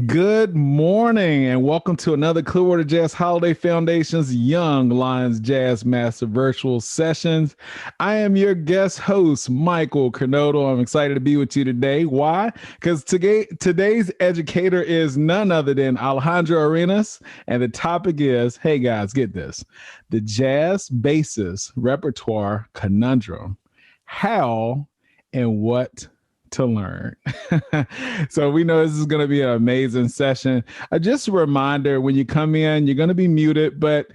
Good morning and welcome to another Clearwater Jazz Holiday Foundation's Young Lions Jazz Master Virtual Sessions. I am your guest host, Michael Cornodo. I'm excited to be with you today. Why? Because today's educator is none other than Alejandro Arenas, and the topic is, hey guys, get this, the Jazz Bassist Repertoire Conundrum. How and what to learn. So we know this is going to be an amazing session. Just a reminder, when you come in, you're going to be muted, but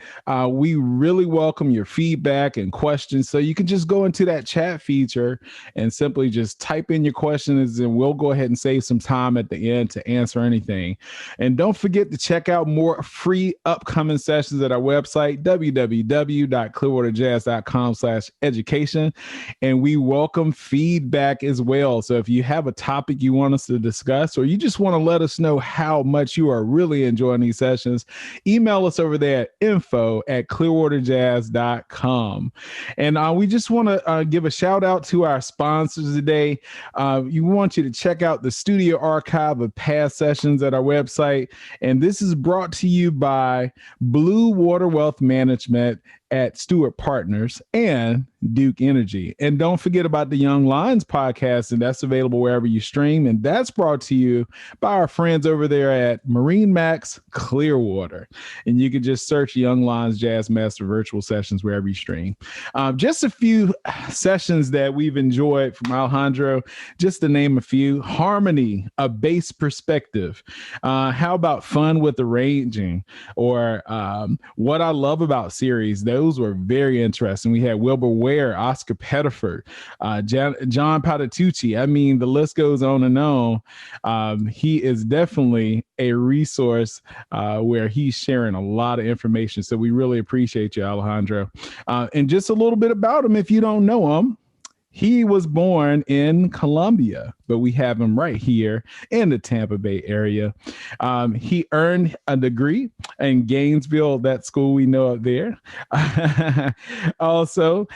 we really welcome your feedback and questions. So you can just go into that chat feature and simply just type in your questions, and we'll go ahead and save some time at the end to answer anything. And don't forget to check out more free upcoming sessions at our website, www.clearwaterjazz.com/education. And we welcome feedback as well. So if you have a topic you want us to discuss, or you just want to let us know how much you are really enjoying these sessions, email us over there at info@clearwaterjazz.com. And we just want to give a shout out to our sponsors today. We want you to check out the studio archive of past sessions at our website. And this is brought to you by Blue Water Wealth Management at Stewart Partners and Duke Energy. And don't forget about the Young Lions podcast, and that's available wherever you stream. And that's brought to you by our friends over there at Marine Max Clearwater. And you can just search Young Lions Jazz Master Virtual Sessions wherever you stream. Just a few sessions that we've enjoyed from Alejandro, just to name a few. Harmony, a bass perspective. How about fun with arranging? Or what I love about series, those were very interesting. We had Wilbur Ware, Oscar Pettiford, John Patitucci. I mean, the list goes on and on. He is definitely a resource where he's sharing a lot of information. So we really appreciate you, Alejandro. And just a little bit about him, if you don't know him. He was born in Colombia, but we have him right here in the Tampa Bay area. He earned a degree in Gainesville, that school we know up there. Also,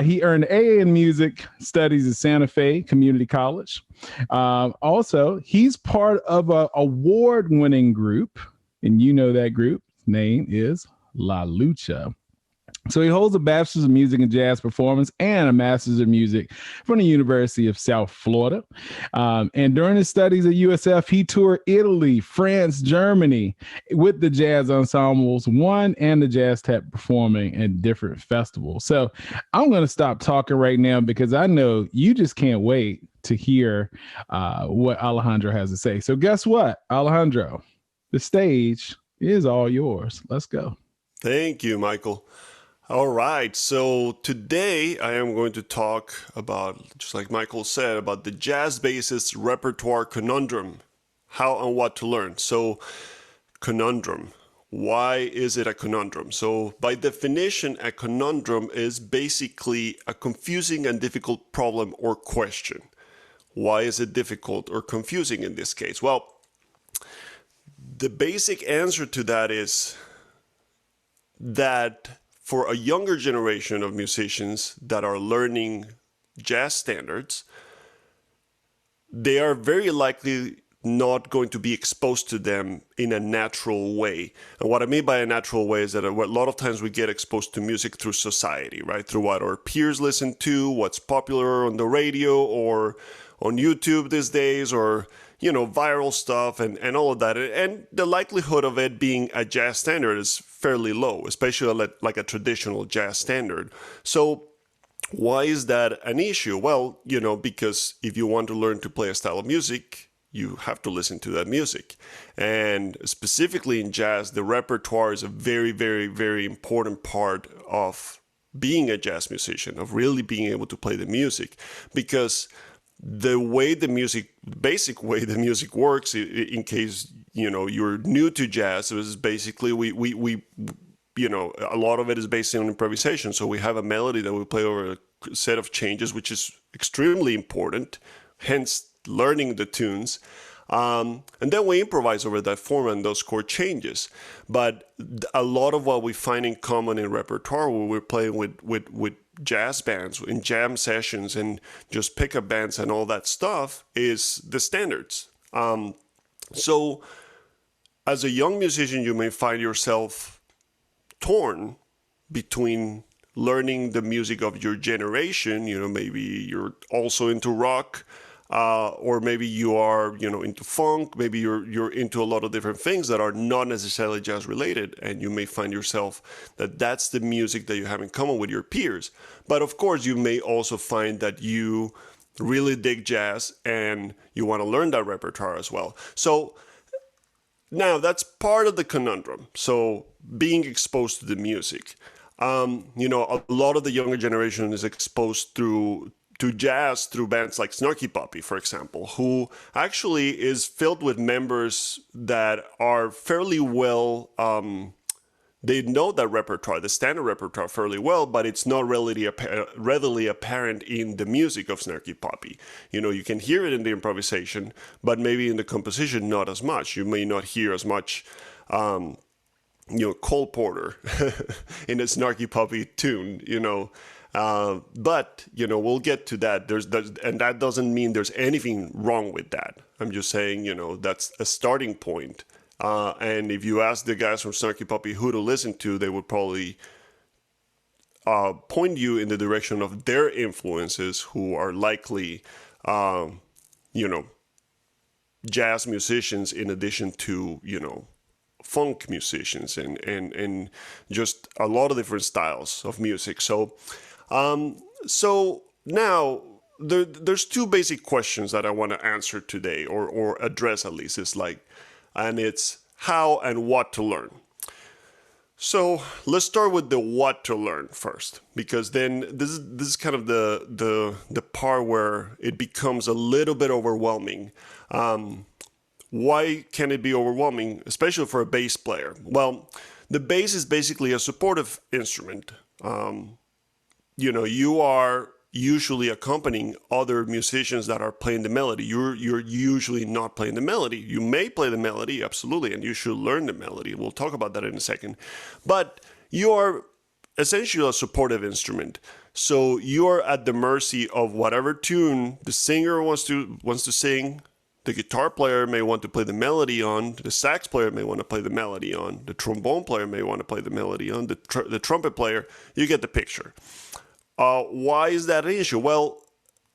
he earned an AA in music studies at Santa Fe Community College. Also, he's part of an award-winning group, and you know that group's name is La Lucha. So he holds a Bachelor's of Music and Jazz Performance and a Master's of Music from the University of South Florida. And during his studies at USF, he toured Italy, France, Germany with the jazz ensembles, and the jazz tap performing at different festivals. So I'm going to stop talking right now because I know you just can't wait to hear what Alejandro has to say. So guess what, Alejandro? The stage is all yours. Let's go. Thank you, Michael. All right, so today I am going to talk about, just like Michael said, about the jazz bassist repertoire conundrum, how and what to learn. So, conundrum. Why is it a conundrum? So, by definition, a conundrum is basically a confusing and difficult problem or question. Why is it difficult or confusing in this case? Well, the basic answer to that is that for a younger generation of musicians that are learning jazz standards, they are very likely not going to be exposed to them in a natural way. And what I mean by a natural way is that a lot of times we get exposed to music through society, right? Through what our peers listen to, what's popular on the radio or on YouTube these days, or viral stuff and all of that. And the likelihood of it being a jazz standard is fairly low, especially like a traditional jazz standard. So why is that an issue? Well, because if you want to learn to play a style of music, you have to listen to that music. And specifically in jazz, the repertoire is a very, very, very important part of being a jazz musician, of really being able to play the music, because the basic way the music works, in case you're new to jazz, is basically we a lot of it is based on improvisation. So we have a melody that we play over a set of changes, which is extremely important. Hence, learning the tunes. And then we improvise over that form and those chord changes. But a lot of what we find in common in repertoire, where we're playing with jazz bands in jam sessions and just pickup bands and all that stuff, is the standards. So as a young musician, you may find yourself torn between learning the music of your generation. Maybe you're also into rock, or maybe you are, into funk. Maybe you're into a lot of different things that are not necessarily jazz related, and you may find yourself that that's the music that you have in common with your peers. But of course, you may also find that you really dig jazz and you want to learn that repertoire as well. So now that's part of the conundrum. So being exposed to the music. A lot of the younger generation is exposed to jazz through bands like Snarky Puppy, for example, who actually is filled with members that are fairly well, they know that repertoire, the standard repertoire, fairly well, but it's not readily apparent in the music of Snarky Puppy. You can hear it in the improvisation, but maybe in the composition, not as much. You may not hear as much Cole Porter in a Snarky Puppy tune, but, we'll get to that. And that doesn't mean there's anything wrong with that. I'm just saying, that's a starting point. And if you ask the guys from Snarky Puppy who to listen to, they would probably point you in the direction of their influences, who are likely, jazz musicians in addition to, funk musicians and just a lot of different styles of music. So now there's two basic questions that I want to answer today, or address at least. It's how and what to learn. So let's start with the what to learn first, because then this is kind of the part where it becomes a little bit overwhelming. Why can it be overwhelming, especially for a bass player? Well, the bass is basically a supportive instrument. You are usually accompanying other musicians that are playing the melody. You're usually not playing the melody. You may play the melody, absolutely, and you should learn the melody. We'll talk about that in a second. But you are essentially a supportive instrument. So you're at the mercy of whatever tune the singer wants to sing. The guitar player may want to play the melody on, the sax player may want to play the melody on, the trombone player may want to play the melody on, the trumpet player. You get the picture. Why is that an issue? Well,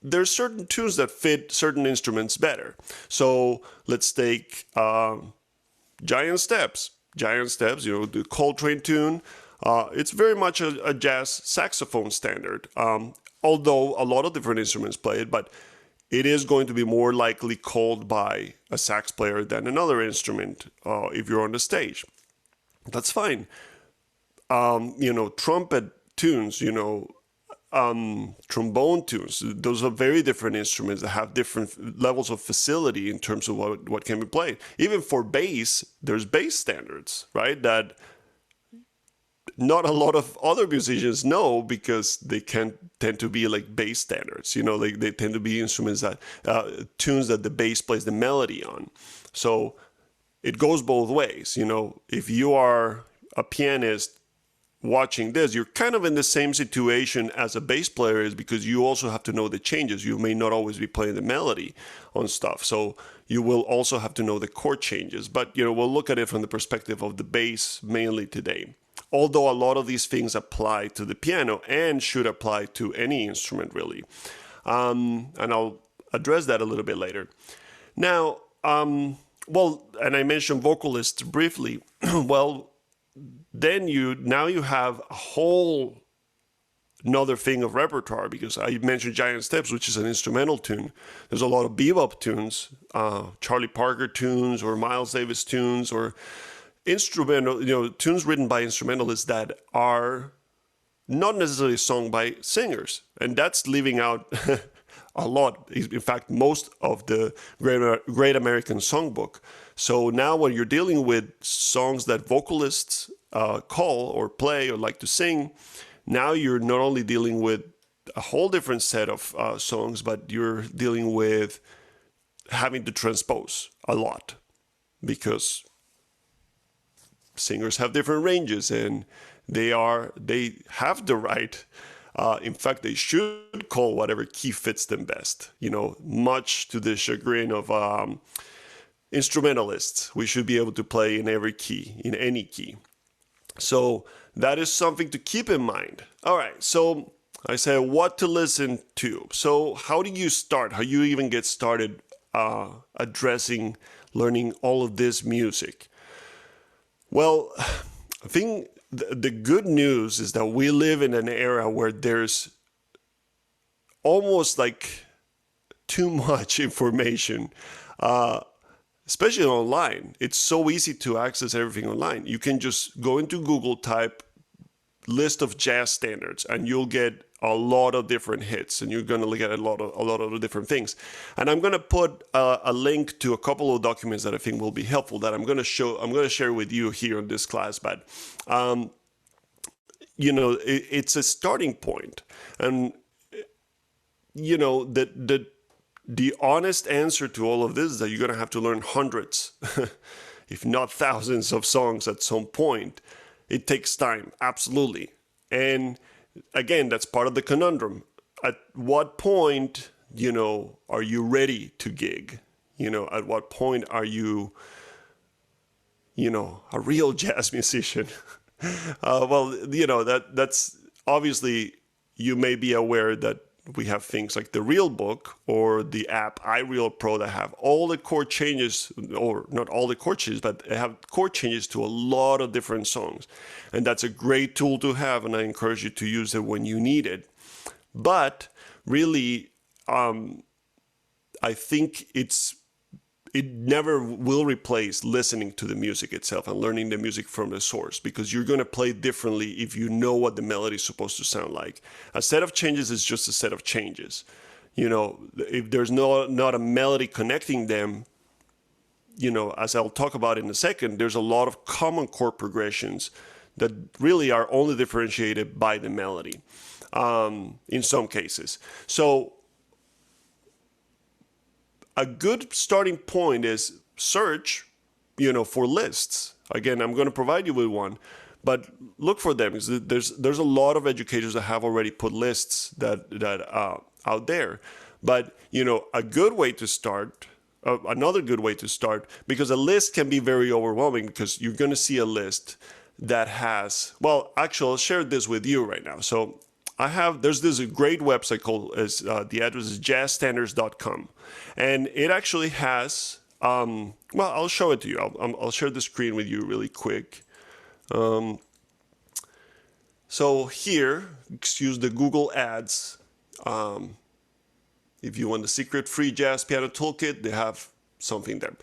there's certain tunes that fit certain instruments better. So let's take Giant Steps. Giant Steps, the Coltrane tune. It's very much a jazz saxophone standard, although a lot of different instruments play it, but it is going to be more likely called by a sax player than another instrument if you're on the stage. That's fine. Trumpet tunes, trombone tunes, those are very different instruments that have different levels of facility in terms of what can be played. Even for bass, there's bass standards, right? That not a lot of other musicians know, because they can tend to be like bass standards. They tend to be instruments that tunes that the bass plays the melody on. So it goes both ways. If you are a pianist watching this, you're kind of in the same situation as a bass player is, because you also have to know the changes. You may not always be playing the melody on stuff. So you will also have to know the chord changes. But, we'll look at it from the perspective of the bass mainly today. Although a lot of these things apply to the piano and should apply to any instrument, really. And I'll address that a little bit later. Now, and I mentioned vocalists briefly. Well, then you have a whole another thing of repertoire, because I mentioned Giant Steps, which is an instrumental tune. There's a lot of bebop tunes, Charlie Parker tunes, or Miles Davis tunes, or instrumental, tunes written by instrumentalists that are not necessarily sung by singers. And that's leaving out a lot. In fact, most of the Great American Songbook. So now when you're dealing with songs that vocalists call or play or like to sing, now you're not only dealing with a whole different set of songs, but you're dealing with having to transpose a lot, because singers have different ranges, and they have the right. In fact, they should call whatever key fits them best. Much to the chagrin of instrumentalists. We should be able to play in every key, in any key. So that is something to keep in mind. All right, so I said what to listen to. So how do you start? How do you even get started addressing, learning all of this music? Well, I think the good news is that we live in an era where there's almost like too much information, especially online. It's so easy to access everything online. You can just go into Google, type list of jazz standards, and you'll get a lot of different hits, and you're going to look at a lot of different things. And I'm going to put a link to a couple of documents that I think will be helpful that I'm going to share with you here in this class. But it's a starting point, and the honest answer to all of this is that you're going to have to learn hundreds, if not thousands, of songs at some point. It takes time, absolutely. And again, that's part of the conundrum. At what point, are you ready to gig? At what point are you, a real jazz musician? That's obviously, you may be aware that we have things like the Real Book or the app iReal Pro that have all the chord changes, or not all the chord changes, but they have chord changes to a lot of different songs. And that's a great tool to have, and I encourage you to use it when you need it. But really, I think it never will replace listening to the music itself and learning the music from the source, because you're going to play differently if you know what the melody is supposed to sound like. A set of changes is just a set of changes. If there's not a melody connecting them, as I'll talk about in a second, there's a lot of common chord progressions that really are only differentiated by the melody in some cases. So a good starting point is search, for lists. Again, I'm going to provide you with one, but look for them. There's a lot of educators that have already put lists that out there. But a good way to start, another good way to start, because a list can be very overwhelming, because you're going to see a list that has, well, actually, I'll share this with you right now. So there's this great website called, the address is jazzstandards.com. And it actually has, I'll show it to you. I'll share the screen with you really quick. So here, excuse the Google ads. If you want the secret free jazz piano toolkit, they have something there.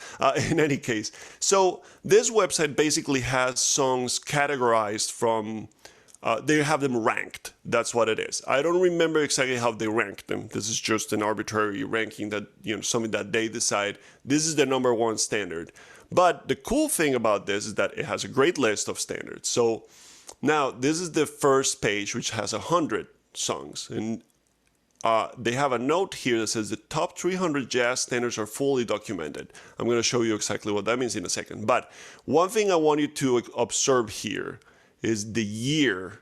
In any case, so this website basically has songs categorized from, they have them ranked. That's what it is. I don't remember exactly how they rank them. This is just an arbitrary ranking that, something that they decide. This is the number one standard. But the cool thing about this is that it has a great list of standards. So now this is the first page, which has 100 songs. And they have a note here that says the top 300 jazz standards are fully documented. I'm going to show you exactly what that means in a second. But one thing I want you to observe here is the year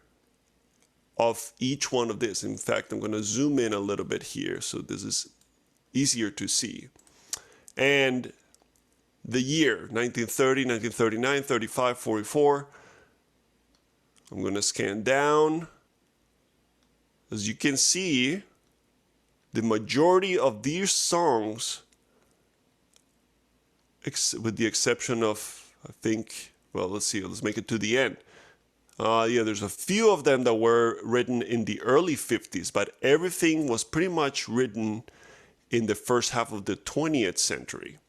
of each one of this. In fact, I'm going to zoom in a little bit here so this is easier to see. And the year, 1930, 1939, 35, 44. I'm going to scan down. As you can see, the majority of these songs, with the exception of, I think, well, let's see, let's make it to the end. There's a few of them that were written in the early 50s, but everything was pretty much written in the first half of the 20th century.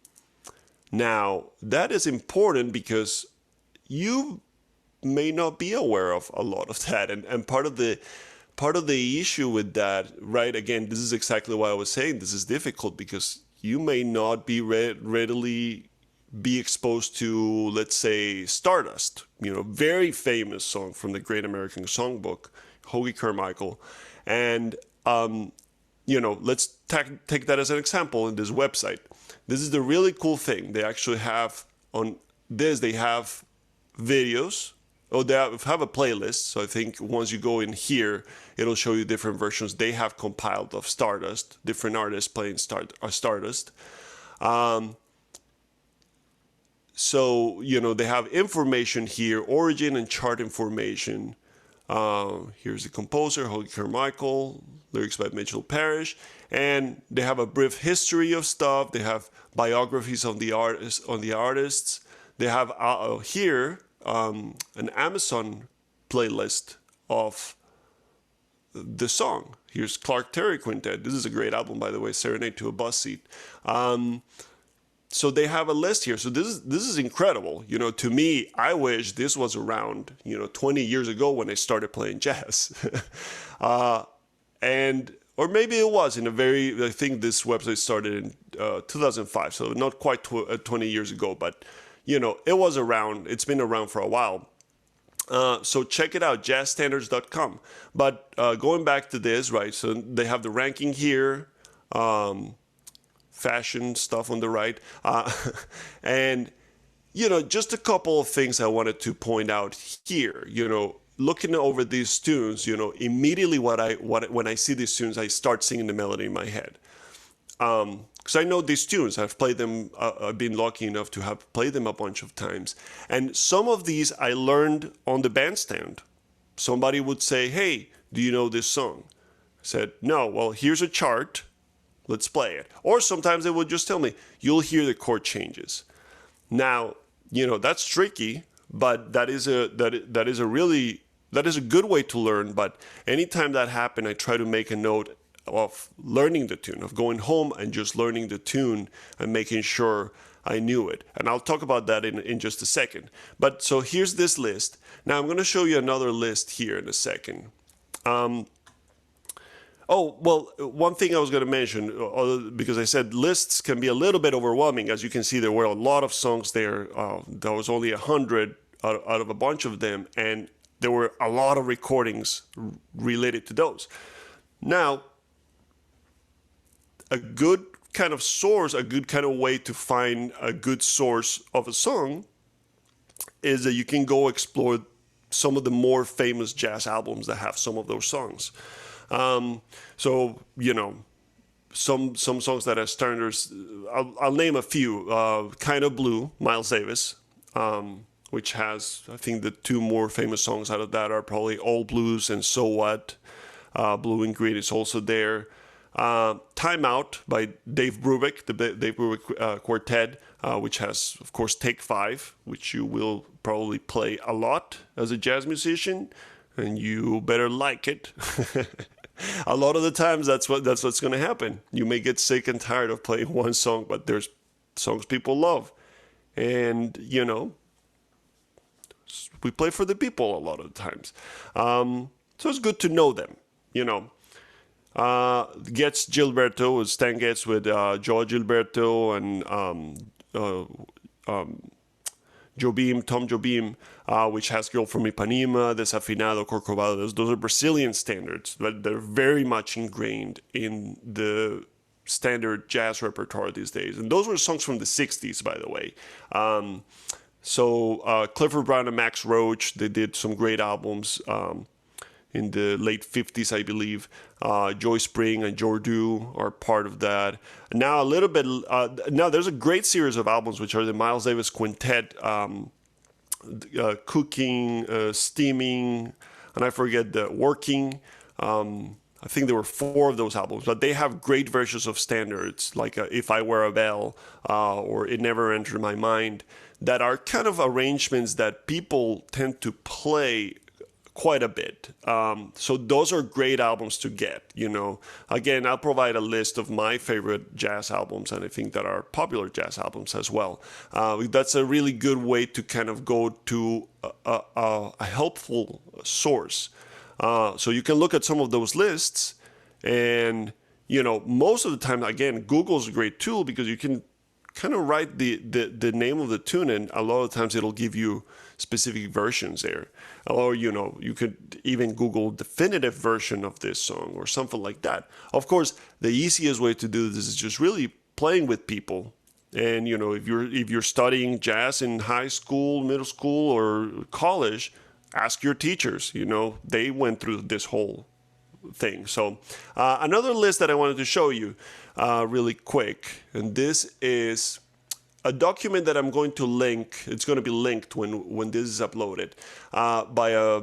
Now, that is important because you may not be aware of a lot of that. And part of the issue with that, right, again, this is exactly why I was saying this is difficult, because you may not be readily be exposed to, let's say, Stardust, very famous song from the Great American Songbook, Hoagy Carmichael. And, let's take that as an example in this website. This is the really cool thing. They actually have on this, they have videos. Oh, they have a playlist. So I think once you go in here, it'll show you different versions they have compiled of Stardust, different artists playing Stardust. So, they have information here, origin and chart information. Here's the composer, Holly Carmichael, lyrics by Mitchell Parrish, and they have a brief history of stuff. They have biographies on the artists. They have here an Amazon playlist of the song. Here's Clark Terry Quintet. This is a great album, by the way, Serenade to a Bus Seat. So they have a list here. So this is incredible. To me, I wish this was around, 20 years ago when I started playing jazz. Or maybe it was I think this website started in 2005, so not quite 20 years ago, but, it was around. It's been around for a while. So check it out, jazzstandards.com. But going back to this, right, so they have the ranking here, fashion stuff on the right. And, just a couple of things I wanted to point out here. Looking over these tunes, immediately when I see these tunes, I start singing the melody in my head. Because I know these tunes. I've played them. I've been lucky enough to have played them a bunch of times. And some of these I learned on the bandstand. Somebody would say, "Hey, do you know this song?" I said, "No." Well, here's a chart. Let's play it. Or sometimes they would just tell me, "You'll hear the chord changes." Now, that's tricky, but that is a good way to learn. But anytime that happens, I try to make a note of learning the tune, of going home and just learning the tune and making sure I knew it. And I'll talk about that in just a second. But so here's this list. Now I'm going to show you another list here in a second. One thing I was going to mention, because I said lists can be a little bit overwhelming. As you can see, there were a lot of songs there. There was only 100 out of a bunch of them, and there were a lot of recordings related to those. Now, a good kind of source, a good kind of way to find a good source of a song is that you can go explore some of the more famous jazz albums that have some of those songs. Some songs that are standards, I'll name a few. Kind of Blue, Miles Davis, which has, I think the two more famous songs out of that are probably Old Blues and So What. Blue and Green is also there. Time Out by Dave Brubeck, the Dave Brubeck Quartet, which has, of course, Take 5, which you will probably play a lot as a jazz musician, and you better like it. A lot of the times, that's what's going to happen. You may get sick and tired of playing one song, but there's songs people love, and we play for the people a lot of the times. So it's good to know them. Getz Gilberto, Stan Getz with Joe Gilberto and Tom Jobim, which has Girl from Ipanema, Desafinado, Corcovado. Those are Brazilian standards, but they're very much ingrained in the standard jazz repertoire these days. And those were songs from the 60s, by the way. Clifford Brown and Max Roach, they did some great albums in the late 50s, I believe. Joy Spring and Jordu are part of that. Now now there's a great series of albums, which are the Miles Davis Quintet, Cooking, Steaming, and I forget the Working. I think there were 4 of those albums, but they have great versions of standards, like If I Were a Bell or It Never Entered My Mind, that are kind of arrangements that people tend to play quite a bit. So those are great albums to get, Again, I'll provide a list of my favorite jazz albums, and I think that are popular jazz albums as well. That's a really good way to kind of go to a helpful source. So you can look at some of those lists, and, most of the time, again, Google's a great tool because you can kind of write the name of the tune, and a lot of times it'll give you specific versions there. Or, you could even Google definitive version of this song or something like that. Of course, the easiest way to do this is just really playing with people. And, if you're studying jazz in high school, middle school, or college, ask your teachers. They went through this whole thing. So another list that I wanted to show you really quick, and this is a document that I'm going to link. It's going to be linked when this is uploaded by a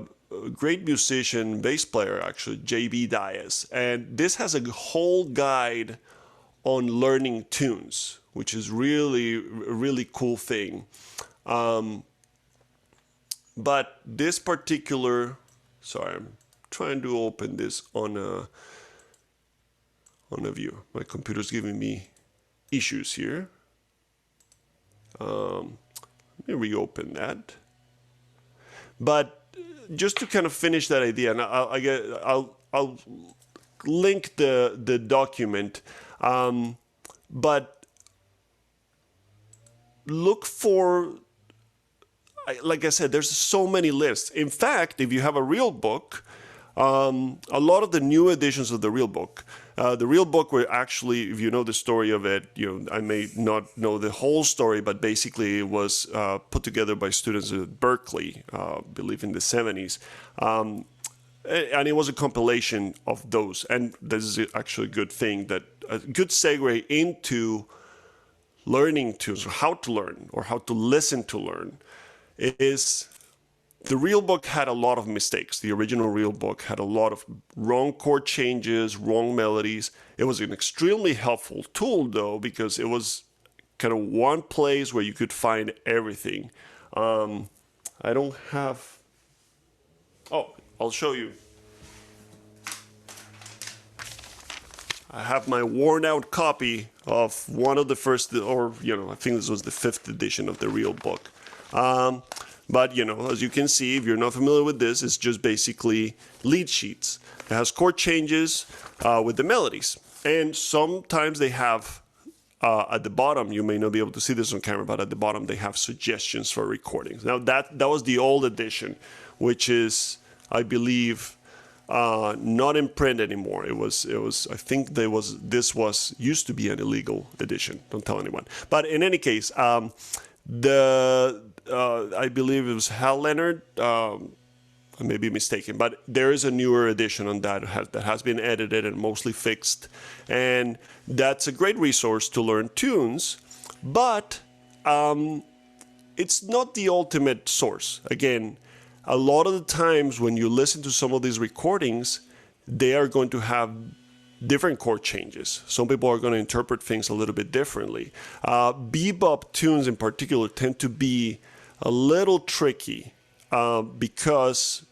great musician, bass player, actually, JB Diaz. And this has a whole guide on learning tunes, which is really, really cool thing. But this particular, sorry, I'm trying to open this on a view. My computer's giving me issues here. Let me reopen that. But just to kind of finish that idea, and I'll link the document, but look for, like I said, there's so many lists. In fact, if you have a real book, a lot of the new editions of the real book were actually, if you know the story of it, I may not know the whole story, but basically it was put together by students at Berkeley, I believe in the 70s. And it was a compilation of those. And this is actually a good thing, that a good segue into learning tunes, or how to learn, or how to listen to learn, is the real book had a lot of mistakes. The original real book had a lot of wrong chord changes, wrong melodies. It was an extremely helpful tool, though, because it was kind of one place where you could find everything. I don't have... Oh, I'll show you. I have my worn-out copy of one of the first, or, I think this was the 5th edition of the real book. But, as you can see, if you're not familiar with this, it's just basically lead sheets. It has chord changes with the melodies. And sometimes they have, at the bottom, you may not be able to see this on camera, but at the bottom they have suggestions for recordings. Now, that was the old edition, which is, I believe, not in print anymore. It was. I think this used to be an illegal edition. Don't tell anyone. But in any case, I believe it was Hal Leonard. I may be mistaken, but there is a newer edition on that has been edited and mostly fixed, and that's a great resource to learn tunes. But it's not the ultimate source. Again, a lot of the times when you listen to some of these recordings, they are going to have different chord changes. Some people are going to interpret things a little bit differently. Bebop tunes in particular tend to be a little tricky because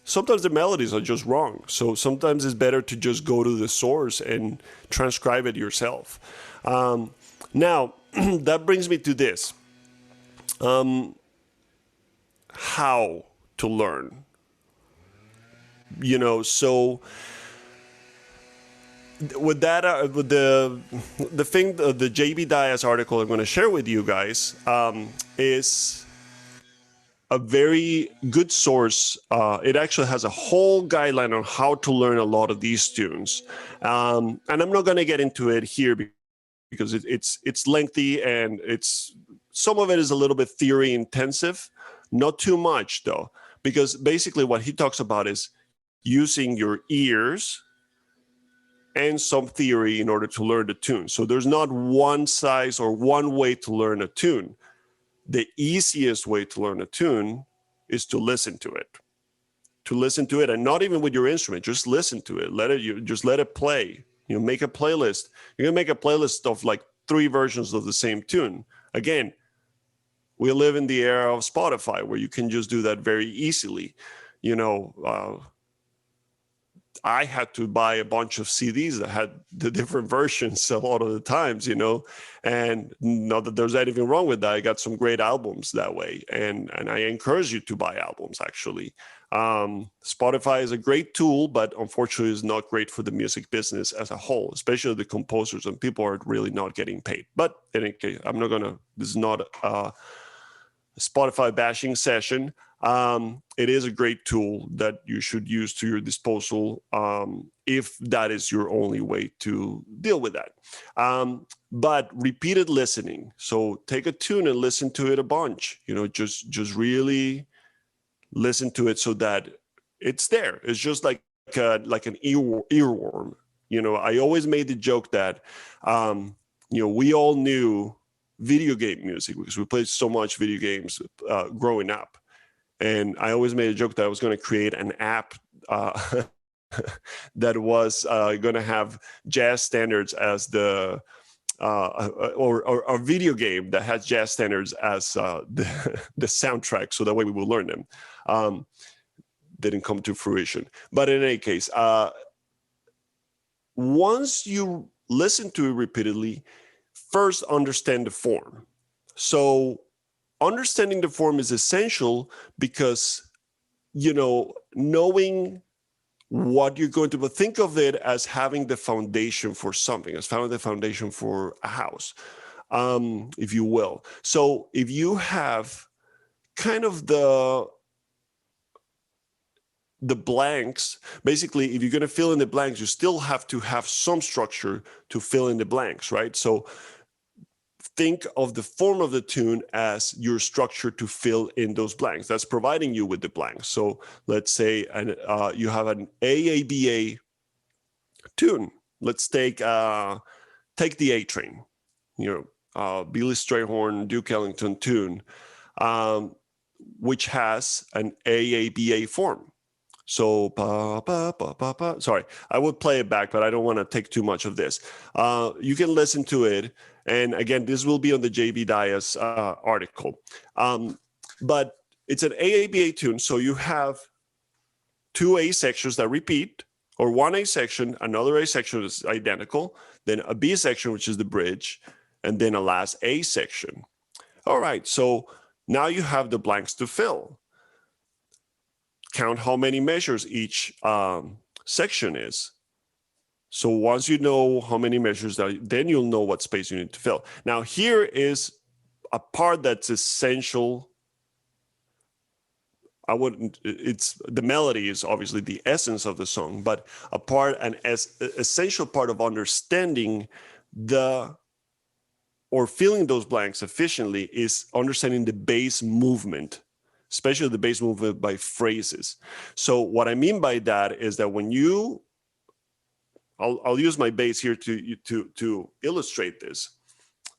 sometimes the melodies are just wrong. So sometimes it's better to just go to the source and transcribe it yourself. Now, that brings me to this. How to learn. So with that, with the thing, the JB Diaz article I'm going to share with you guys is a very good source. It actually has a whole guideline on how to learn a lot of these tunes, and I'm not going to get into it here because it's lengthy, and some of it is a little bit theory intensive. Not too much though, because basically what he talks about is using your ears and some theory in order to learn the tune. So there's not one size or one way to learn a tune. The easiest way to learn a tune is to listen to it. To listen to it, and not even with your instrument, just listen to it. Just let it play. Make a playlist. You're gonna make a playlist of like 3 versions of the same tune. Again, we live in the era of Spotify where you can just do that very easily. I had to buy a bunch of CDs that had the different versions a lot of the times, and not that there's anything wrong with that. I got some great albums that way. And I encourage you to buy albums, actually. Spotify is a great tool, but unfortunately is not great for the music business as a whole, especially the composers, and people are really not getting paid. But in any case, this is not a Spotify bashing session. It is a great tool that you should use to your disposal if that is your only way to deal with that. But repeated listening. So take a tune and listen to it a bunch. Just really listen to it so that it's there. It's just like an earworm. I always made the joke that we all knew video game music because we played so much video games growing up. And I always made a joke that I was going to create an app that was going to have jazz standards as the or a video game that has jazz standards as the soundtrack, so that way we will learn them. Didn't come to fruition. But in any case, once you listen to it repeatedly, first understand the form. So understanding the form is essential because, you know, knowing what you're going to think of it as having the foundation for something, as having the foundation for a house, if you will. So if you have kind of the blanks, basically, if you're going to fill in the blanks, you still have to have some structure to fill in the blanks, right? So think of the form of the tune as your structure to fill in those blanks. That's providing you with the blanks. So let's say you have an AABA tune. Let's take the A Train, you know, Billy Strayhorn, Duke Ellington tune, which has an AABA form. So, sorry, I would play it back, but I don't want to take too much of this. You can listen to it. And again, this will be on the JB Dias article. But it's an AABA tune. So you have two A sections that repeat, or one A section, another A section is identical, then a B section, which is the bridge, and then a last A section. All right, so now you have the blanks to fill. Count how many measures each section is. So once you know how many measures, then you'll know what space you need to fill. Now here is a part that's essential. It's the melody is obviously the essence of the song, but an essential part of understanding or filling those blanks efficiently is understanding the bass movement, especially the bass movement by phrases. So what I mean by that is that when I'll use my bass here to illustrate this.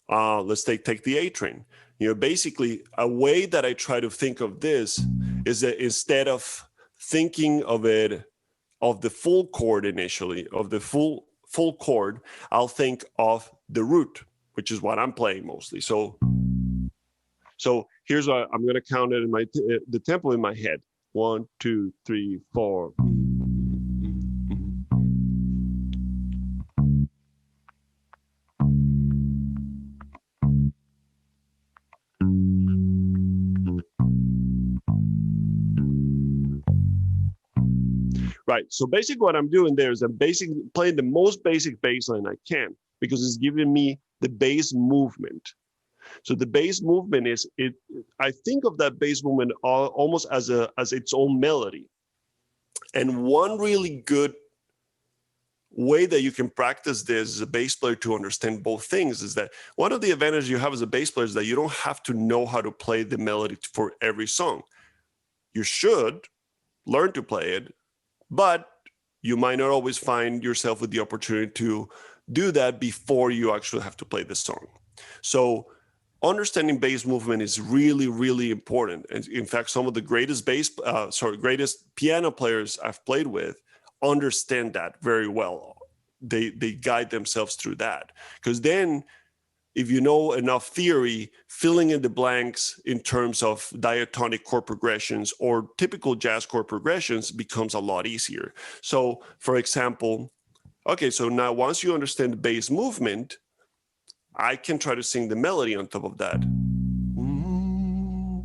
Let's take the A Train. You know, basically a way that I try to think of this is that instead of thinking of it of the full chord initially, of the full chord, I'll think of the root, which is what I'm playing mostly. So here's what I'm going to count it in the tempo in my head. 1, 2, 3, 4. Right, so basically what I'm doing there is I'm basically playing the most basic bass line I can because it's giving me the bass movement. So the bass movement I think of that bass movement almost as its own melody. And one really good way that you can practice this as a bass player to understand both things is that one of the advantages you have as a bass player is that you don't have to know how to play the melody for every song. You should learn to play it, but you might not always find yourself with the opportunity to do that before you actually have to play the song. So understanding bass movement is really, really important. And in fact, some of the greatest greatest piano players I've played with understand that very well. They guide themselves through that. Because then if you know enough theory, filling in the blanks in terms of diatonic chord progressions or typical jazz chord progressions becomes a lot easier. So for example, okay, so now once you understand the bass movement, I can try to sing the melody on top of that.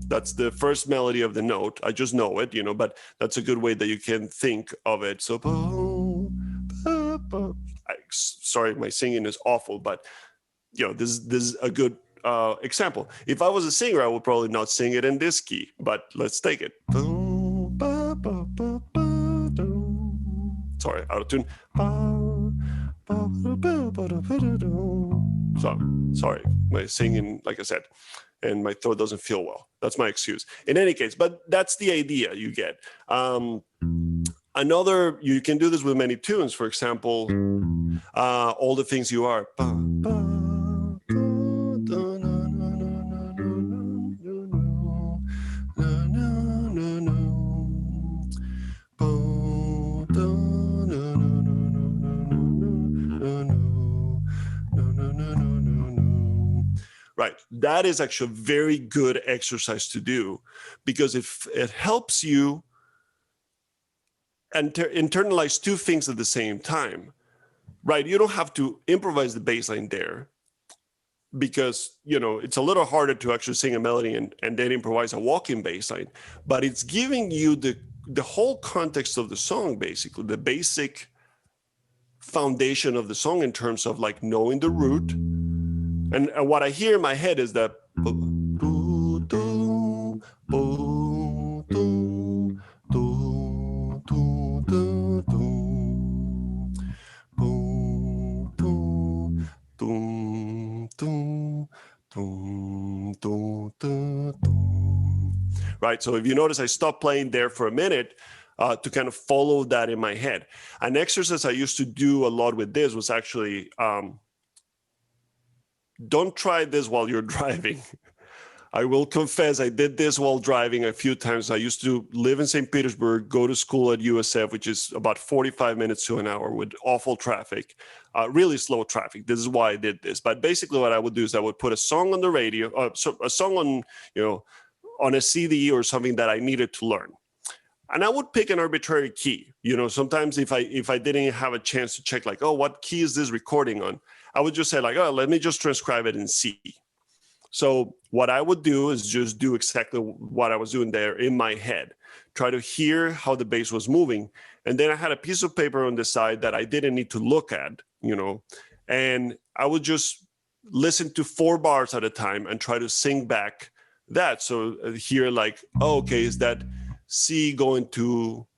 That's the first melody of the note. I just know it, but that's a good way that you can think of it. So, sorry, my singing is awful, but this is a good example. If I was a singer, I would probably not sing it in this key, but let's take it. Sorry, out of tune. So, sorry, my singing, like I said, and my throat doesn't feel well. That's my excuse. In any case, but that's the idea you get. You can do this with many tunes. For example, All the Things You Are. right? That is actually a very good exercise to do, because it helps you internalize two things at the same time, right? You don't have to improvise the bass line there, because it's a little harder to actually sing a melody and then improvise a walking bass line, but it's giving you the whole context of the song, basically the basic foundation of the song in terms of like knowing the root. And what I hear in my head is that right? So if you notice, I stopped playing there for a minute to kind of follow that in my head. An exercise I used to do a lot with this was actually, don't try this while you're driving. I will confess, I did this while driving a few times. I used to live in St. Petersburg, go to school at USF, which is about 45 minutes to an hour with awful traffic, really slow traffic. This is why I did this. But basically what I would do is I would put a song on the radio, a song on, on a CD or something that I needed to learn. And I would pick an arbitrary key. Sometimes if I didn't have a chance to check like, oh, what key is this recording on? I would just say like, oh, let me just transcribe it in C. So what I would do is just do exactly what I was doing there in my head, try to hear how the bass was moving. And then I had a piece of paper on the side that I didn't need to look at, and I would just listen to 4 bars at a time and try to sing back that. So here like, oh, okay, is that C going to,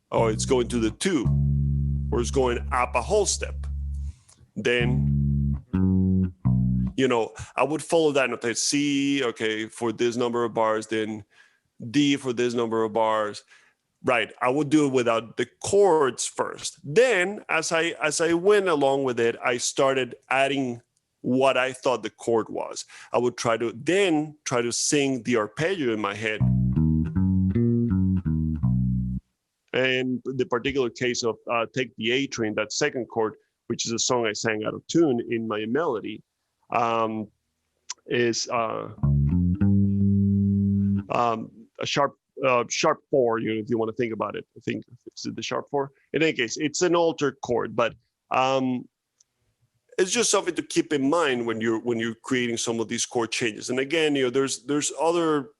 oh, it's going to the 2, or it's going up a whole step. Then I would follow that note. C, okay, for this number of bars, then D for this number of bars. Right, I would do it without the chords first. Then, as I went along with it, I started adding what I thought the chord was. I would try to sing the arpeggio in my head. And the particular case of Take the A Train, that second chord, which is a song I sang out of tune in my melody, is a sharp 4, if you want to think about it. I think it's the sharp 4. In any case, it's an altered chord, but it's just something to keep in mind when you're creating some of these chord changes. And again, there's other,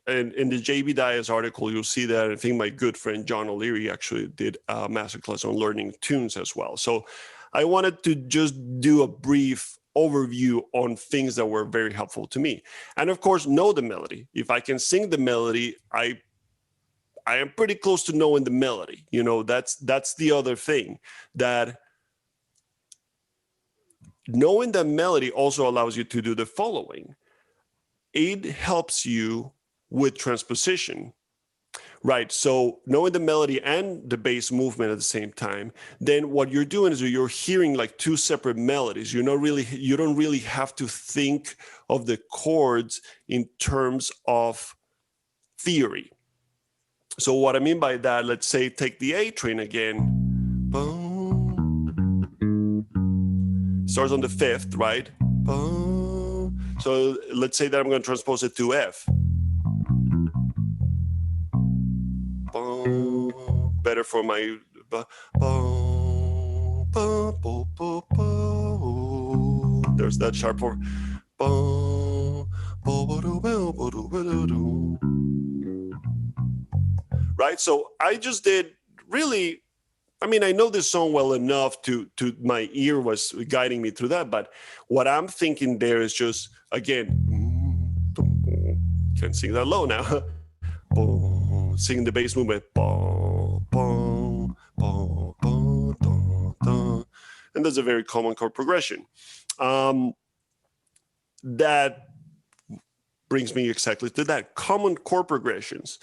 and in the JB Dias article, you'll see that I think my good friend John O'Leary actually did a masterclass on learning tunes as well. So I wanted to just do a brief overview on things that were very helpful to me. And of course, know the melody. If I can sing the melody, I am pretty close to knowing the melody. That's the other thing, that knowing the melody also allows you to do the following. It helps you with transposition. Right, so knowing the melody and the bass movement at the same time, then what you're doing is you're hearing like 2 separate melodies. You don't really have to think of the chords in terms of theory. So what I mean by that, let's say take the A Train again. Starts on the 5th, right? So let's say that I'm going to transpose it to F. Better for my there's that sharp 4. Right, so I just did really, I mean, I know this song well enough to my ear was guiding me through that, but what I'm thinking there is just, again, can't sing that low now. Singing the bass movement, and that's a very common chord progression. That brings me exactly to that, common chord progressions.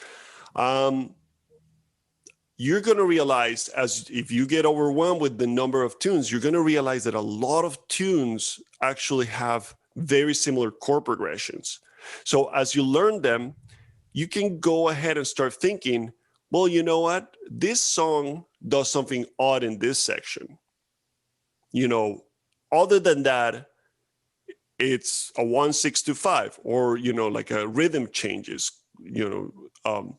You're going to realize, as if you get overwhelmed with the number of tunes, you're going to realize that a lot of tunes actually have very similar chord progressions. So as you learn them, you can go ahead and start thinking, well, you know what? This song does something odd in this section. Other than that, it's a 1-6-2-5, or, you know, like a rhythm changes, you know,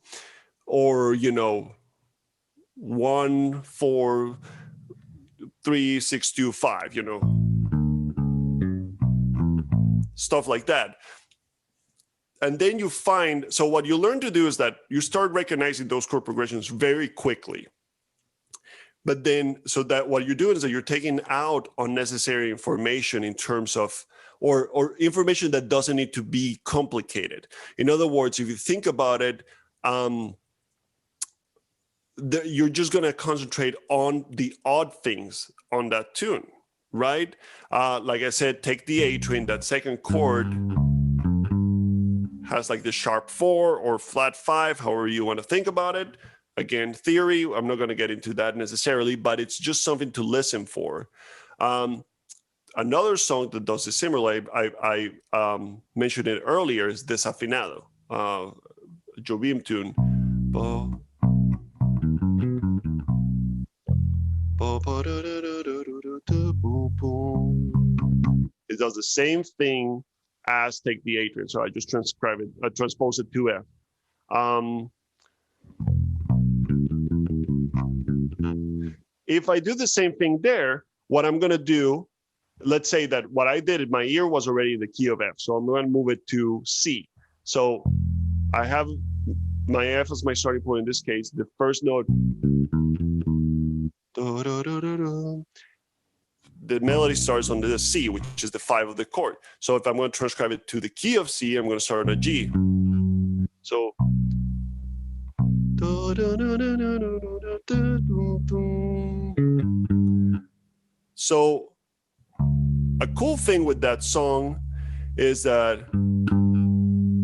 or, you know, 1-4-3-6-2-5, you know, stuff like that. And then you find, so what you learn to do is that you start recognizing those chord progressions very quickly. But then, so that what you're doing is that you're taking out unnecessary information in terms of, or information that doesn't need to be complicated. In other words, if you think about it, you're just going to concentrate on the odd things on that tune, right? Like I said, take the A string, that second chord has like the sharp 4 or flat 5, however you want to think about it. Again, theory, I'm not going to get into that necessarily, but it's just something to listen for. Another song that does the similar, I mentioned it earlier, is Desafinado, Jobim tune. It does the same thing as take the A string, so I just transcribe it, transpose it to F. If I do the same thing there, what I'm going to do, let's say that what I did, my ear was already in the key of F, so I'm going to move it to C. So I have my F as my starting point in this case, the first note. The melody starts on the C, which is the 5 of the chord. So if I'm going to transcribe it to the key of C, I'm going to start on a G. So a cool thing with that song is that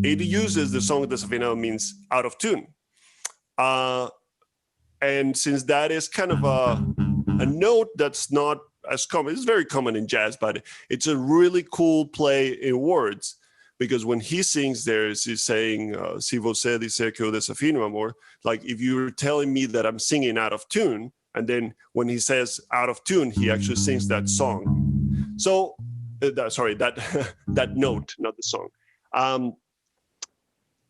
it uses the song Desafinado means out of tune. And since that is kind of a note that's not as common, it's very common in jazz, but it's a really cool play in words, because when he sings there, he's saying, si você dice que eu desafino, amor, like if you're telling me that I'm singing out of tune, and then when he says out of tune, he actually sings that song. So, that note, not the song.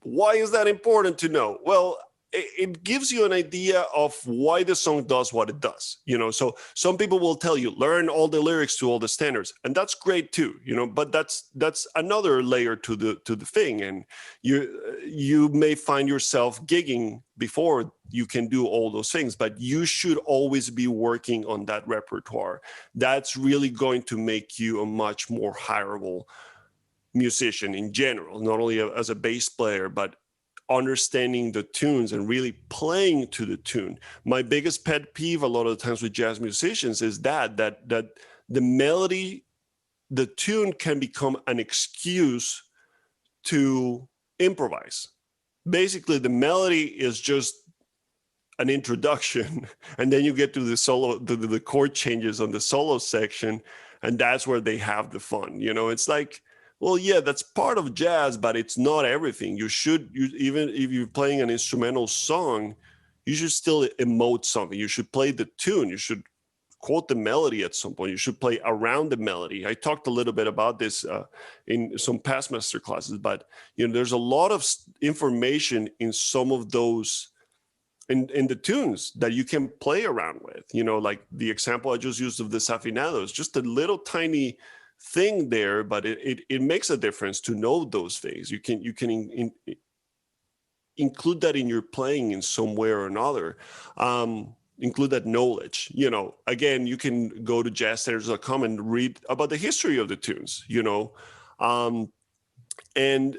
Why is that important to know? Well, it gives you an idea of why the song does what it does, you know. So some people will tell you, learn all the lyrics to all the standards, and that's great too, you know. But that's another layer to the thing, and you may find yourself gigging before you can do all those things. But you should always be working on that repertoire. That's really going to make you a much more hireable musician in general, not only as a bass player, but understanding the tunes and really playing to the tune. My biggest pet peeve a lot of the times with jazz musicians is that the melody, the tune can become an excuse to improvise. Basically, the melody is just an introduction, and then you get to the solo, the chord changes on the solo section, and that's where they have the fun. You know, it's like, well, yeah, that's part of jazz, but it's not everything. Even if you're playing an instrumental song, you should still emote something. You should play the tune. You should quote the melody at some point. You should play around the melody. I talked a little bit about this in some past master classes, but you know, there's a lot of information in some of those in the tunes that you can play around with. You know, like the example I just used of the Desafinados, just a little tiny thing there, but it makes a difference to know those things. You can include that in your playing in some way or another. Include that knowledge. You know, again, you can go to jazzstandards.com and read about the history of the tunes, you know, and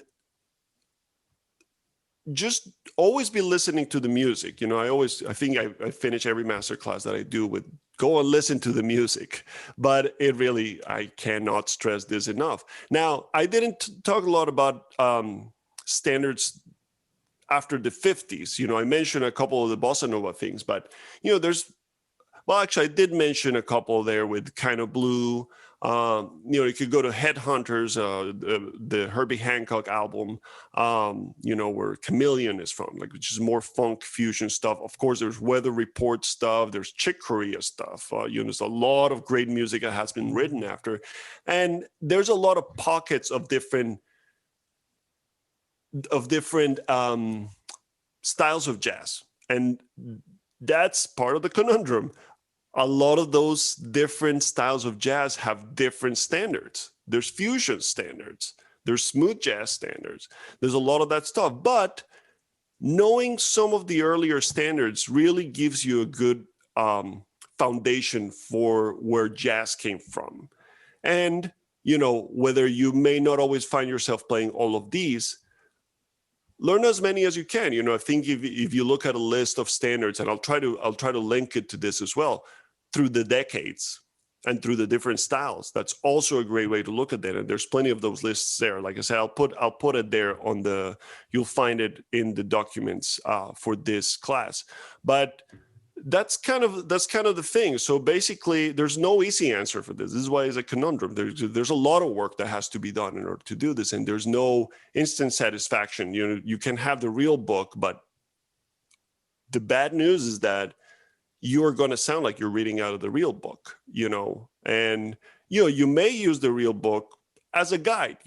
just always be listening to the music. You know, I think I finish every master class that I do with go and listen to the music, but I cannot stress this enough. Now, I didn't talk a lot about standards after the 50s. You know, I mentioned a couple of the bossa nova things, but you know, actually I did mention a couple there with Kind of Blue, You could go to Headhunters, the Herbie Hancock album, where Chameleon is from, like, which is more funk fusion stuff. Of course, there's Weather Report stuff. There's Chick Corea stuff. There's a lot of great music that has been written after. And there's a lot of pockets of different styles of jazz. And that's part of the conundrum. A lot of those different styles of jazz have different standards. There's fusion standards. There's smooth jazz standards. There's a lot of that stuff. But knowing some of the earlier standards really gives you a good foundation for where jazz came from. And, whether you may not always find yourself playing all of these, learn as many as you can. I think if you look at a list of standards, and I'll try to link it to this as well, through the decades and through the different styles, that's also a great way to look at that. And there's plenty of those lists there. Like I said, I'll put it there you'll find it in the documents for this class. But that's kind of the thing. So basically, there's no easy answer for this. This is why it's a conundrum. There's a lot of work that has to be done in order to do this, and there's no instant satisfaction. You can have the real book, but the bad news is that you're going to sound like you're reading out of the real book, and you may use the real book as a guide.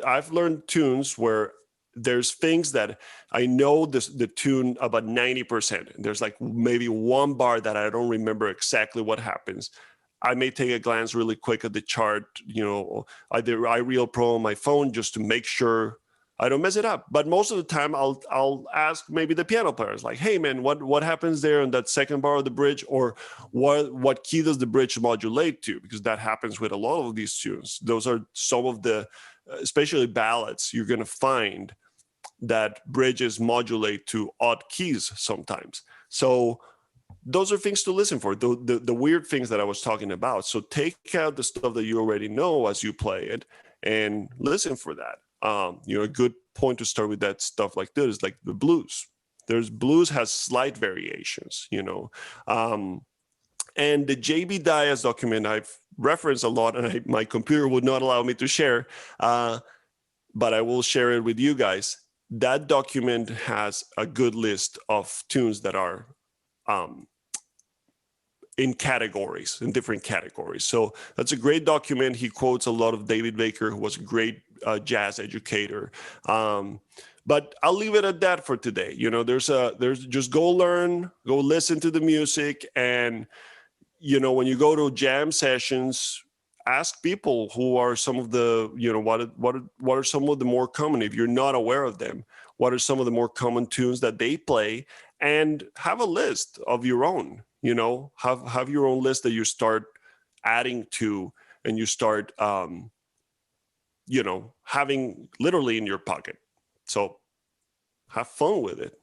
I've learned tunes where there's things that I know the tune about 90%. And there's like maybe one bar that I don't remember exactly what happens. I may take a glance really quick at the chart, either iReal Pro on my phone just to make sure I don't mess it up. But most of the time I'll ask maybe the piano players, like, hey man, what happens there in that second bar of the bridge, or what key does the bridge modulate to? Because that happens with a lot of these tunes. Those are some of the, especially ballads, you're going to find that bridges modulate to odd keys sometimes. So those are things to listen for, the weird things that I was talking about. So take out the stuff that you already know as you play it and listen for that. A good point to start with that stuff like this is like the blues. Blues has slight variations, and the JB Diaz document I've referenced a lot, and my computer would not allow me to share, but I will share it with you guys. That document has a good list of tunes that are in different categories. So that's a great document. He quotes a lot of David Baker, who was a great jazz educator. But I'll leave it at that for today. There's just go learn, go listen to the music. And, when you go to jam sessions, ask people who are some of the, what are some of the more common, if you're not aware of them, what are some of the more common tunes that they play, and have a list of your own, have your own list that you start adding to, and you start, having literally in your pocket. So have fun with it.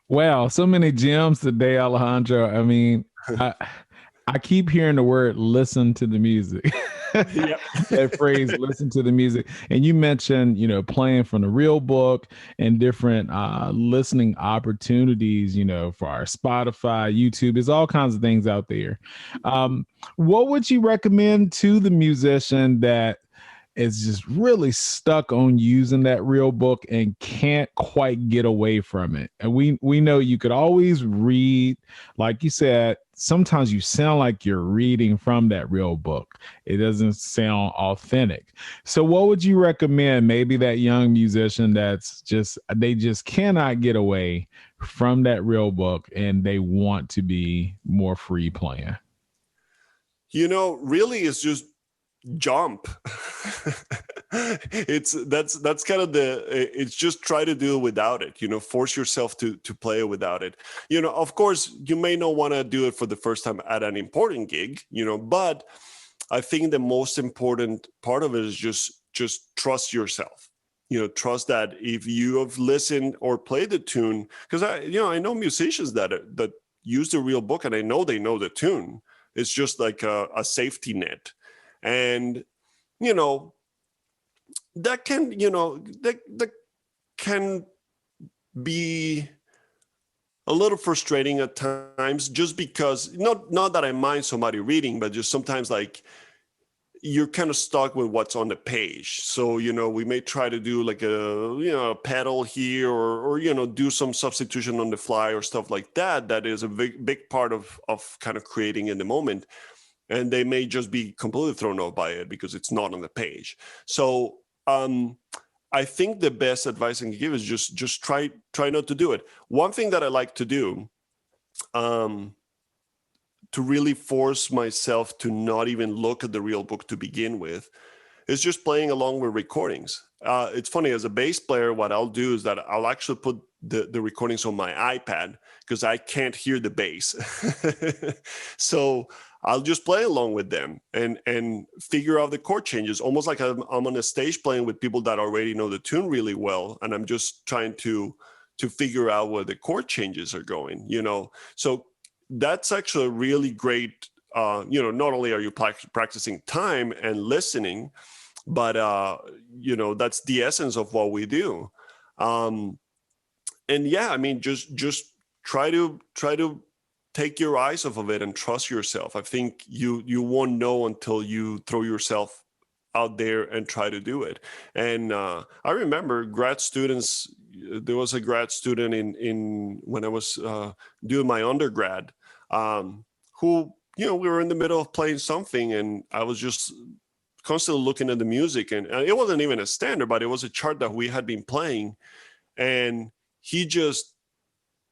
Wow, so many gems today, Alejandro. I mean, I keep hearing the word "listen to the music." Yep. That phrase, "listen to the music." And you mentioned, playing from the real book and different listening opportunities, for our Spotify, YouTube. There's all kinds of things out there. What would you recommend to the musician that is just really stuck on using that real book and can't quite get away from it? And we know you could always read, like you said, sometimes you sound like you're reading from that real book. It doesn't sound authentic. So what would you recommend maybe that young musician they just cannot get away from that real book and they want to be more free playing? Really it's just jump. That's kind of it's just try to do it without it, force yourself to play it without it. Of course you may not want to do it for the first time at an important gig, but I think the most important part of it is just trust yourself. Trust that if you have listened or played the tune, because I know musicians that use the real book and I know they know the tune. It's just like a safety net. And, that can, that can be a little frustrating at times, just because, not that I mind somebody reading, but just sometimes like you're kind of stuck with what's on the page. So, we may try to do like a pedal here or do some substitution on the fly or stuff like that. That is a big part of kind of creating in the moment. And they may just be completely thrown off by it because it's not on the page. So I think the best advice I can give is just try not to do it. One thing that I like to do, to really force myself to not even look at the real book to begin with, is just playing along with recordings. It's funny, as a bass player, what I'll do is that I'll actually put the recordings on my iPad because I can't hear the bass. So I'll just play along with them and figure out the chord changes, almost like I'm on a stage playing with people that already know the tune really well, and I'm just trying to figure out where the chord changes are going, So that's actually a really great, not only are you practicing time and listening, but, that's the essence of what we do. And yeah, I mean, just try to take your eyes off of it and trust yourself. I think you won't know until you throw yourself out there and try to do it. And I remember grad students, there was a grad student in when I was doing my undergrad, who, we were in the middle of playing something, and I was just constantly looking at the music, and it wasn't even a standard, but it was a chart that we had been playing. And he just,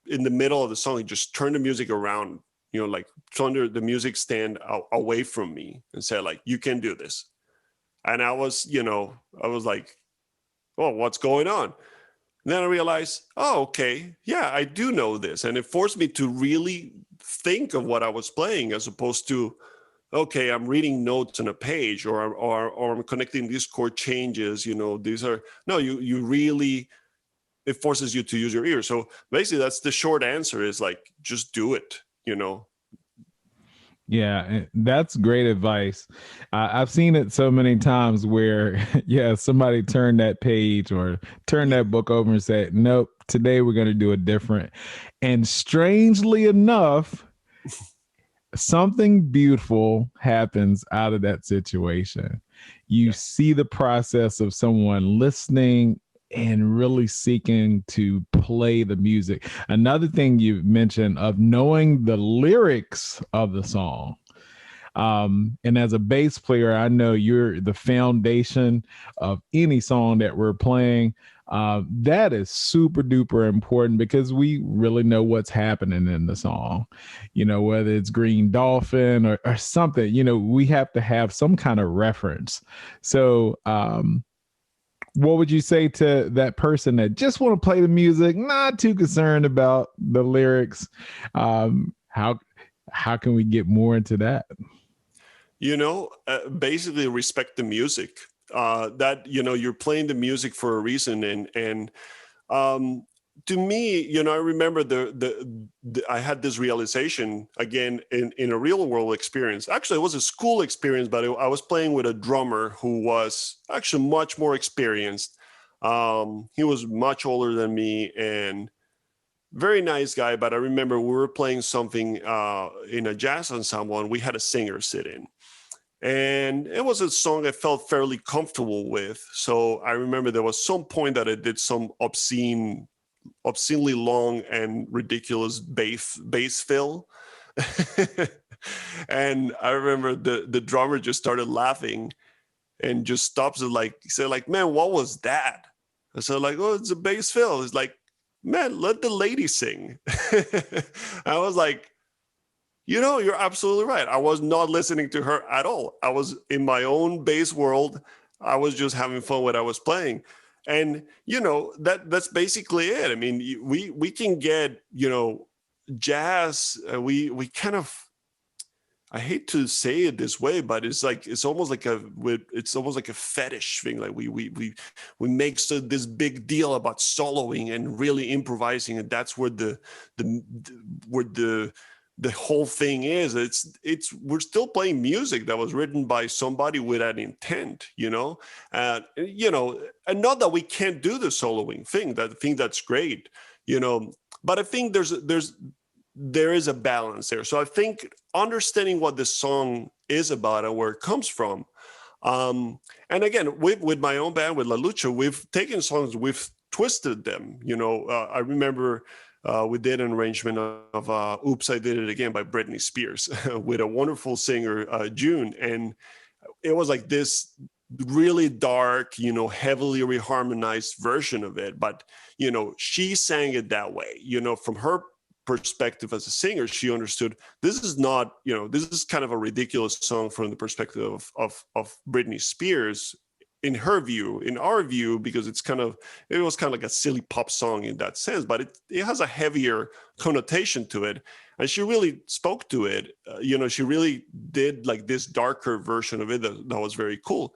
in the middle of the song, he just turned the music around, like turned the music stand away from me and said, like, you can do this. And I was like, oh, what's going on? And then I realized, oh, okay, yeah, I do know this. And it forced me to really think of what I was playing, as opposed to, okay, I'm reading notes on a page, or I'm connecting these chord changes. These are, no, you really, it forces you to use your ears. So basically, that's the short answer, is like, just do it. Yeah, that's great advice. I've seen it so many times where, yeah, somebody turned that page or turned that book over and said, nope, today we're going to do it different. And strangely enough, something beautiful happens out of that situation. You see the process of someone listening and really seeking to play the music. Another thing you mentioned of knowing the lyrics of the song. And as a bass player, I know you're the foundation of any song that we're playing. That is super duper important because we really know what's happening in the song, whether it's Green Dolphin or something, we have to have some kind of reference. So, what would you say to that person that just want to play the music, not too concerned about the lyrics? How can we get more into that? Basically respect the music. That you're playing the music for a reason, and to me, I remember I had this realization again in a real world experience. Actually, it was a school experience, but I was playing with a drummer who was actually much more experienced. He was much older than me and very nice guy. But I remember we were playing something in a jazz ensemble, and we had a singer sit in. And it was a song I felt fairly comfortable with. So I remember there was some point that I did some obscenely long and ridiculous bass fill. And I remember the drummer just started laughing and just stops it, like, he said, like, man, what was that? I said, like, oh, it's a bass fill. It's like, man, let the lady sing. I was like, you're absolutely right. I was not listening to her at all. I was in my own bass world. I was just having fun with what I was playing. And, that's basically it. I mean, we can get, jazz. We kind of, I hate to say it this way, but it's almost like a fetish thing. Like we make this big deal about soloing and really improvising, and that's where the whole thing is. We're still playing music that was written by somebody with an intent, and not that we can't do the soloing thing. I think that's great, but I think there is a balance there. So I think understanding what the song is about and where it comes from, And again, with my own band, with La Lucha, we've taken songs, we've twisted them. I remember we did an arrangement of Oops, I Did It Again by Britney Spears with a wonderful singer, June. And it was like this really dark, heavily reharmonized version of it. But, she sang it that way, from her perspective as a singer. She understood this is not, this is kind of a ridiculous song from the perspective of Britney Spears, in her view. In our view, because it was kind of like a silly pop song in that sense, but it has a heavier connotation to it, and she really spoke to it. She really did like this darker version of it that was very cool.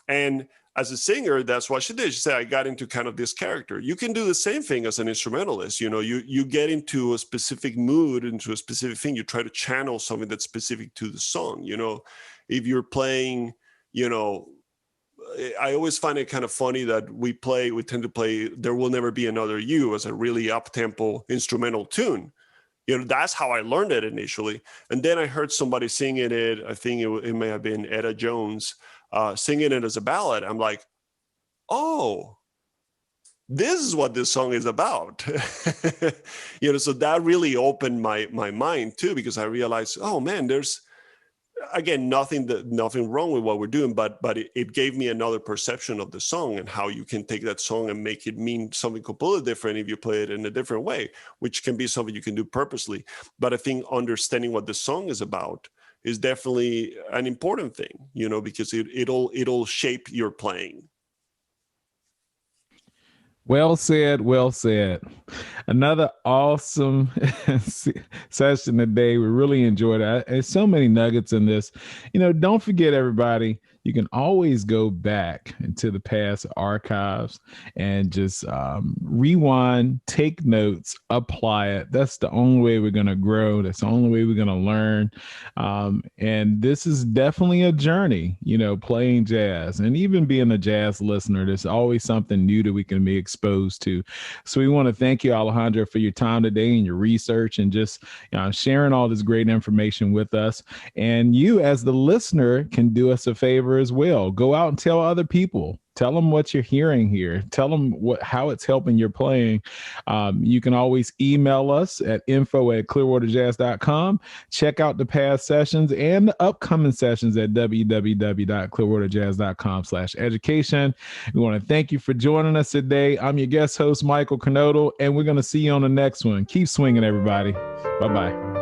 And as a singer, that's what she did. She said, I got into kind of this character. You can do the same thing as an instrumentalist. You get into a specific mood, into a specific thing. You try to channel something that's specific to the song. If you're playing, I always find it kind of funny that we tend to play There Will Never Be Another You as a really up-tempo instrumental tune. That's how I learned it initially. And then I heard somebody singing it. I think it may have been Etta Jones, singing it as a ballad. I'm like, oh, this is what this song is about. So that really opened my mind too, because I realized, oh man, there's, again, nothing wrong with what we're doing, but it gave me another perception of the song and how you can take that song and make it mean something completely different if you play it in a different way, which can be something you can do purposely. But I think understanding what the song is about is definitely an important thing, because it'll shape your playing. Well said. Well said. Another awesome session today. We really enjoyed it. There's so many nuggets in this. Don't forget, everybody, you can always go back into the past archives and just rewind, take notes, apply it. That's the only way we're going to grow. That's the only way we're going to learn. And this is definitely a journey, playing jazz, and even being a jazz listener. There's always something new that we can be exposed to. So we want to thank you, Alejandro, for your time today and your research and just sharing all this great information with us. And you, as the listener, can do us a favor as well. Go out and tell other people. Tell them what you're hearing here. Tell them how it's helping your playing. You can always email us at info@clearwaterjazz.com. Check out the past sessions and the upcoming sessions at www.clearwaterjazz.com/education. We want to thank you for joining us today. I'm your guest host, Michael Canodal, and we're going to see you on the next one. Keep swinging, everybody. Bye-bye.